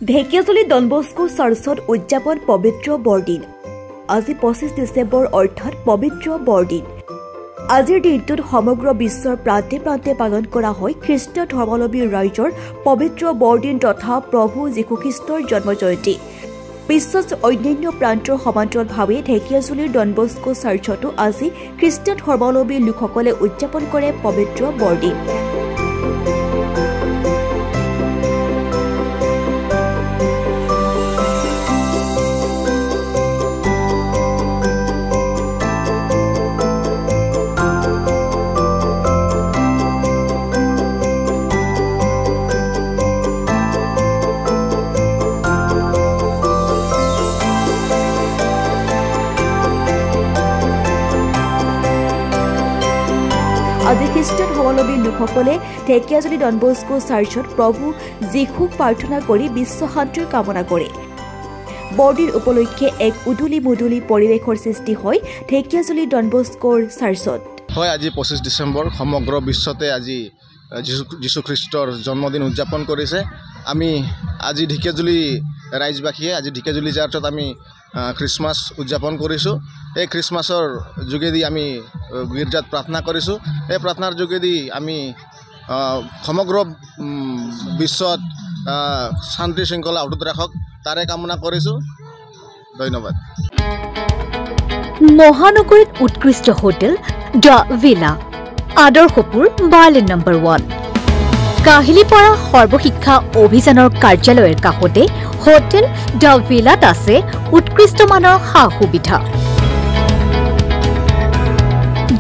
Dhekiajuli Don Bosco চাৰ্চত উদযাপন পবিত্ৰ বৰদিন। আজি 25 ডিচেম্বৰ অৰ্থাৎ পবিত্ৰ বৰদিন। আজিৰ দিনটোত সমগ্ৰ বিশ্বৰ প্ৰান্তে প্ৰান্তে পালন কৰা হয় খ্ৰীষ্ট ধৰ্মাৱলম্বী ৰাইজৰ পবিত্ৰ বৰদিন তথা প্ৰভু যীশুখ্ৰীষ্টৰ জন্ম জয়ন্তী। বিশ্বৰ অন্যান্য প্ৰান্তৰ সমান্তৰালভাৱে ঢেকিয়াজুলিৰ ডন বস্কো চাৰ্চতো আজি খ্ৰীষ্ট ধৰ্মাৱলম্বী লোকসকলে উদযাপন কৰে পবিত্ৰ বৰদিন। আজি খ্ৰীষ্টান ধৰ্মাৱলম্বী লোকসকলে ঢেকিয়াজুলি ডন বস্কো চাৰ্চত প্ৰভু যীশুক প্ৰাৰ্থনা কৰি বিশ্ব শান্তিৰ কামনা কৰে। বৰদিন উপলক্ষে এক উদুলি মুদুলি পৰিৱেশৰ সৃষ্টি হয় ঢেকিয়াজুলি ডন বস্কোৰ চাৰ্চত। হয়, আজি 25 ডিচেম্বৰ সমগ্ৰ বিশ্বতে আজি যীশুখ্ৰীষ্টৰ জন্মদিন উদযাপন কৰিছে। আমি আজি ঢেকিয়াজুলি ৰাইজবাসীয়ে আজি ঢেকিয়াজুলি চাৰ্চত আমি খ্ৰীষ্টমাছ উদযাপন কৰিছোঁ। এই খ্ৰীষ্টমাছৰ যোগেদি আমি গীৰ্জাত প্ৰাৰ্থনা কৰিছোঁ। এই প্ৰাৰ্থনাৰ যোগেদি আমি সমগ্ৰ বিশ্বত শান্তি শৃংখলা অটুট ৰাখক তাৰে কামনা কৰিছোঁ। ধন্যবাদ। মহানগৰীত উৎকৃষ্ট hotel the villa Adarshpur Berlin number 1 Kahilipara সৰ্বশিক্ষা অভিযানৰ কাৰ্যালয়ৰ কাষতে হোটেল দ্য ভিলাত আছে উৎকৃষ্ট মানৰ সা সুবিধা,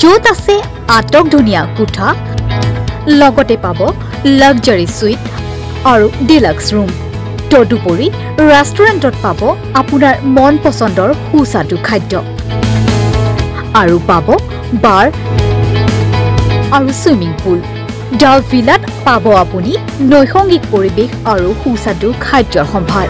য'ত আছে আটকধুনীয়া কোঠা, লগতে পাব লাক্সাৰী সুইট আৰু ডিলাক্স ৰুম। তদুপৰি ৰেষ্টুৰেণ্টত পাব আপোনাৰ মন পচন্দৰ সুস্বাদু খাদ্য আৰু পাব বাৰ আৰু ছুইমিং পুল। দ্য ভিলাত পাব আপুনি নৈসংগিক পৰিৱেশ আৰু সুস্বাদু খাদ্যৰ সম্ভাৰ।